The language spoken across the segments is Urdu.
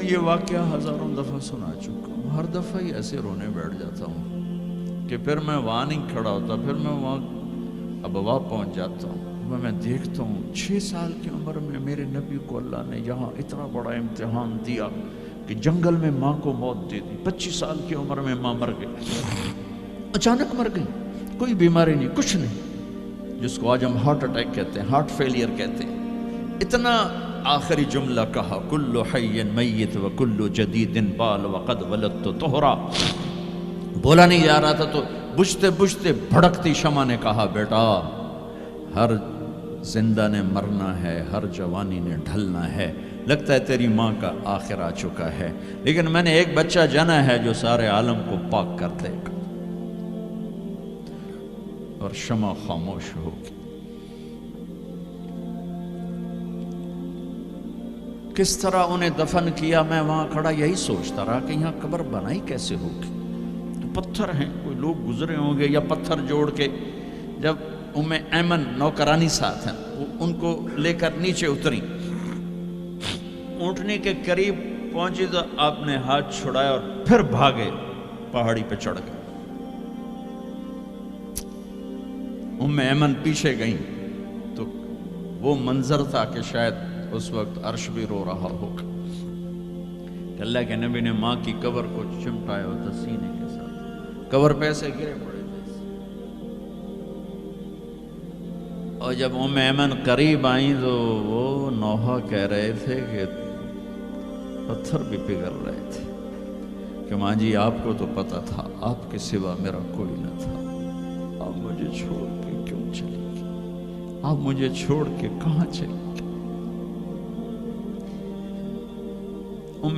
میں یہ واقعہ ہزاروں دفعہ سنا چکا ہوں، ہر دفعہ ہی ایسے رونے بیٹھ جاتا ہوں کہ پھر میں وہاں نہیں کھڑا ہوتا، پھر میں وہاں ابوا پہنچ جاتا ہوں۔ میں دیکھتا ہوں 6 سال کی عمر میں میرے نبی کو اللہ نے یہاں اتنا بڑا امتحان دیا کہ جنگل میں ماں کو موت دے دی۔ 25 سال کی عمر میں ماں مر گئی، اچانک مر گئی، کوئی بیماری نہیں، کچھ نہیں، جس کو آج ہم ہارٹ اٹیک کہتے ہیں، ہارٹ فیلئر کہتے ہیں۔ اتنا آخری جملہ کہا، کل حی میت و کل جدید بال وقد ولدت طہرا۔ بولا نہیں جا رہا تھا تو بجھتے بجھتے بھڑکتی شمع نے کہا، بیٹا ہر زندہ نے مرنا ہے، ہر جوانی نے ڈھلنا ہے، لگتا ہے تیری ماں کا آخر آ چکا ہے، لیکن میں نے ایک بچہ جنا ہے جو سارے عالم کو پاک کر دے گا۔ اور شمع خاموش ہوگی۔ کس طرح انہیں دفن کیا، میں وہاں کھڑا یہی سوچتا رہا کہ یہاں قبر بنائی کیسے ہوگی؟ تو پتھر ہیں، کوئی لوگ گزرے ہوں گے یا پتھر جوڑ کے۔ جب ایمن نوکرانی ساتھ ہیں، ان کو لے کر نیچے اتری، اونٹنی کے قریب پہنچی تو آپ نے ہاتھ چھڑایا اور پھر بھاگے، پہاڑی پہ چڑھ گئے۔ ایمن پیچھے گئیں تو وہ منظر تھا کہ شاید اس وقت عرش بھی رو رہا ہوگا کہ اللہ کے نبی نے ماں کی قبر کو چمٹایا ہوتا سینے کے ساتھ، قبر پہ ایسے گرے پڑے تھے۔ اور جب ایمن قریب آئیں تو وہ نوحہ کہہ رہے تھے کہ پتھر بھی پگھل رہے تھے کہ ماں جی آپ کو تو پتا تھا آپ کے سوا میرا کوئی نہ تھا، آپ مجھے چھوڑ کے کیوں چلی گئی؟ آپ مجھے چھوڑ کے کہاں چلی گئی؟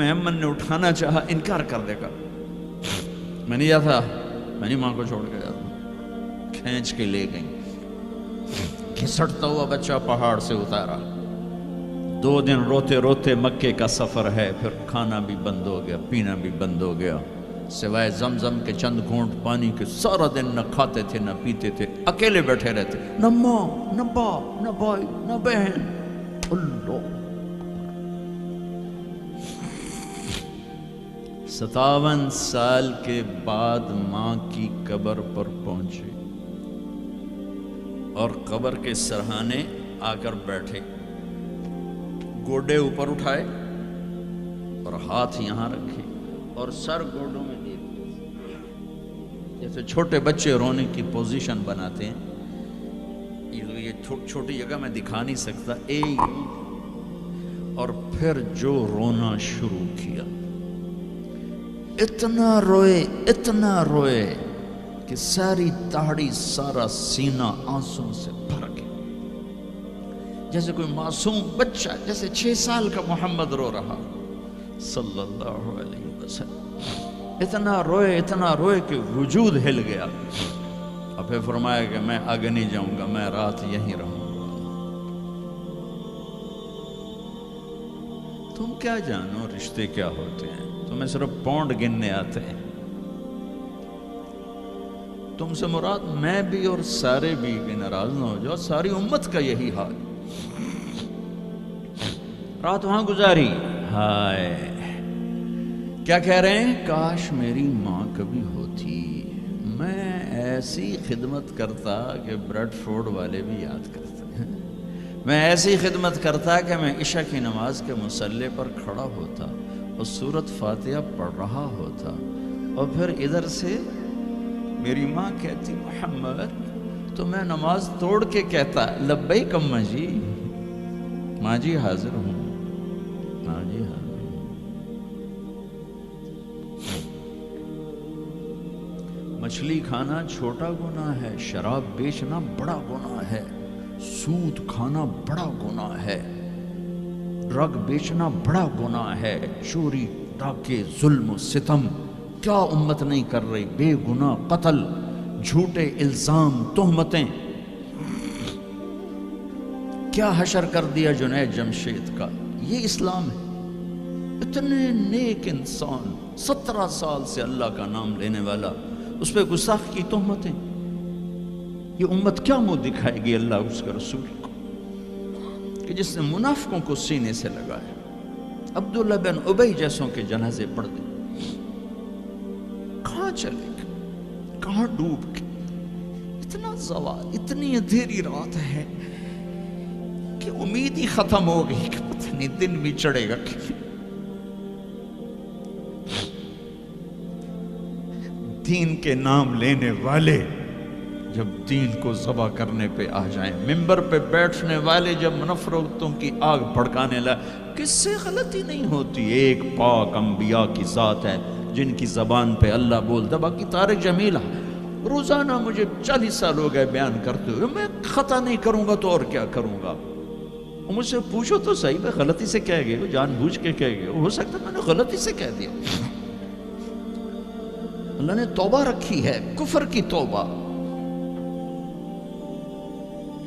ایمن نے اٹھانا چاہا، انکار کر دے گا، میں نہیں جاتا، میں نہیں ماں کو چھوڑ کے جاتا۔ کھینچ کے لے گئیں، گھسٹتا ہوا بچہ پہاڑ سے اتارا۔ 2 دن روتے روتے مکے کا سفر ہے، پھر کھانا بھی بند ہو گیا، پینا بھی بند ہو گیا، سوائے زمزم کے چند گھونٹ پانی کے سارا دن نہ کھاتے تھے نہ پیتے تھے، اکیلے بیٹھے رہتے، نہ ماں نہ باپ نہ بھائی نہ بہن۔ اللہ 57 سال کے بعد ماں کی قبر پر پہنچے اور قبر کے سرہانے آ کر بیٹھے، گوڈے اوپر اٹھائے اور ہاتھ یہاں رکھے اور سر گوڈوں میں دے دیے، جیسے چھوٹے بچے رونے کی پوزیشن بناتے ہیں۔ یہ چھوٹی جگہ میں دکھا نہیں سکتا، اور پھر جو رونا شروع کیا، اتنا روئے کہ ساری داڑھی سارا سینہ آنسوں سے بھر گیا، جیسے کوئی معصوم بچہ، جیسے 6 سال کا محمد رو رہا صلی اللہ علیہ وسلم۔ اتنا روئے کہ وجود ہل گیا، اور پھر فرمایا کہ میں آگے نہیں جاؤں گا، میں رات یہیں رہوں گا۔ تم کیا جانو رشتے کیا ہوتے ہیں، تمہیں صرف پونڈ گننے آتے ہیں۔ تم سے مراد میں بھی اور سارے بھی، کہ ناراض نہ ہو جاؤ، ساری امت کا یہی حال۔ رات وہاں گزاری، ہائے کیا کہہ رہے ہیں، کاش میری ماں کبھی ہوتی، میں ایسی خدمت کرتا کہ بریڈ فورڈ والے بھی یاد کرتے ہیں، میں ایسی خدمت کرتا کہ میں عشاء کی نماز کے مصلے پر کھڑا ہوتا اور سورۃ فاتحہ پڑھ رہا ہوتا، اور پھر ادھر سے میری ماں کہتی محمد، تو میں نماز توڑ کے کہتا لبیک اماں جی، ماں جی حاضر ہوں، ماں جی حاضر ہوں۔ مچھلی کھانا چھوٹا گناہ ہے، شراب بیچنا بڑا گناہ ہے، سود کھانا بڑا گناہ ہے، ڈرگ بیچنا بڑا گناہ ہے، چوری ڈاکے ظلم و ستم کیا امت نہیں کر رہی، بے گناہ قتل، جھوٹے الزام تہمتیں، کیا حشر کر دیا جنید جمشید کا۔ یہ اسلام ہے۔ اتنے نیک انسان، 17 سال سے اللہ کا نام لینے والا، اس پہ گستاخ کی تہمتیں، یہ امت کیا منہ دکھائے گی اللہ اس کے رسول کو، کہ جس نے منافقوں کو سینے سے لگایا، عبداللہ بن ابی جیسوں کے جنازے پڑھ دیں. کہاں چلے گئے, کہاں ڈوب گئے. اتنا زوال, اتنی اندھیری رات ہے کہ امید ہی ختم ہو گئی کہ پتہ نہیں دن بھی چڑھے گا. دین کے نام لینے والے جب دین کو ذبح کرنے پہ آ جائیں, ممبر پہ بیٹھنے والے جب نفرتوں کی آگ بھڑکانے لائے, کس سے غلطی نہیں ہوتی. ایک پاک انبیاء کی ذات ہے جن کی زبان پہ اللہ بولتا. باقی طارق جمیلہ روزانہ مجھے 40 سال ہو گئے بیان کرتے ہوئے, میں خطا نہیں کروں گا تو اور کیا کروں گا. مجھ سے پوچھو تو صحیح, میں غلطی سے کہہ گئے, جان بوجھ کے کہہ گئے, ہو سکتا میں نے غلطی سے کہہ دیا. اللہ نے توبہ رکھی ہے, کفر کی توبہ.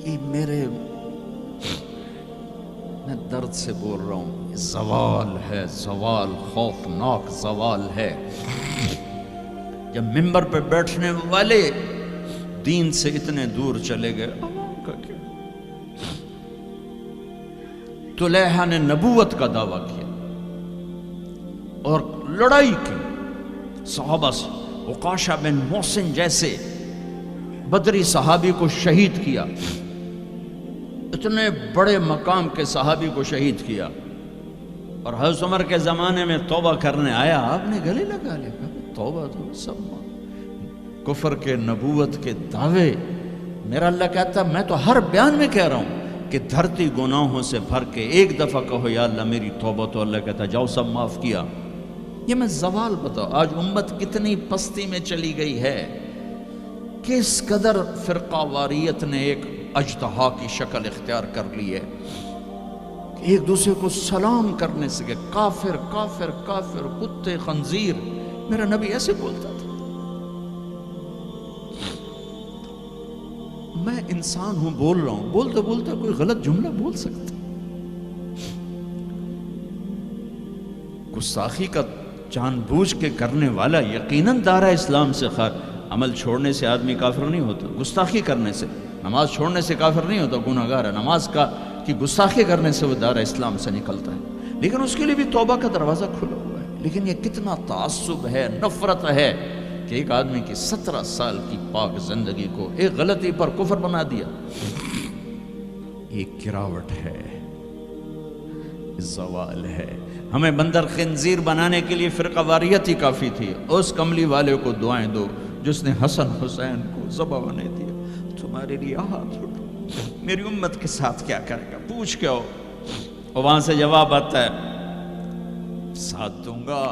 یہ میں درد سے بول رہا ہوں, زوال ہے, زوال, خوفناک زوال ہے. جب ممبر پہ بیٹھنے والے دین سے اتنے دور چلے گئے, عوام کا کیا. طلیحہ نے نبوت کا دعویٰ کیا اور لڑائی کی صحابہ سے. عکاشہ بن محسن جیسے بدری صحابی کو شہید کیا, اتنے بڑے مقام کے صحابی کو شہید کیا. اور حضرت عمر کے زمانے میں توبہ کرنے آیا, آپ نے گلے لگا لیا, توبہ تو سب کفر کے نبوت کے دعوے. میرا اللہ کہتا میں تو ہر بیان میں کہہ رہا ہوں کہ دھرتی گناہوں سے بھر کے ایک دفعہ کہو یا اللہ میری توبہ, تو اللہ کہتا جاؤ سب معاف کیا. یہ میں زوال بتاؤ. آج امت کتنی پستی میں چلی گئی ہے, کس قدر فرقہ واریت نے ایک اجتہا کی شکل اختیار کر لی ہے. ایک دوسرے کو سلام کرنے سے کہ کافر کافر کافر, کتے خنزیر. میرا نبی ایسے بولتا تھا. میں انسان ہوں, بول رہا ہوں, بولتا بولتا کوئی غلط جملہ بول سکتا. گستاخی کا جان بوجھ کے کرنے والا یقیناً دارہ اسلام سے عمل چھوڑنے سے آدمی کافر نہیں ہوتا. گستاخی کرنے سے, نماز چھوڑنے سے کافر نہیں ہوتا, گناہ گار ہے. نماز کی گستاخی کرنے سے وہ دارہ اسلام سے نکلتا ہے, لیکن اس کے لیے بھی توبہ کا دروازہ کھلا ہوا ہے. لیکن یہ کتنا تعصب ہے, نفرت ہے کہ ایک آدمی کی 17 سال کی پاک زندگی کو ایک غلطی پر کفر بنا دیا. ایک گراوٹ ہے, زوال ہے. ہمیں بندر خنزیر بنانے کے لیے فرقہ واریت ہی کافی تھی. اس کملی والے کو دعائیں دو جس نے حسن حسین کو ذبح بنا دیا. تمہارے لیے ہاتھ اٹھو, میری امت کے ساتھ کیا کرے گا, پوچھ کے ہو. اور وہاں سے جواب آتا ہے ساتھ دوں گا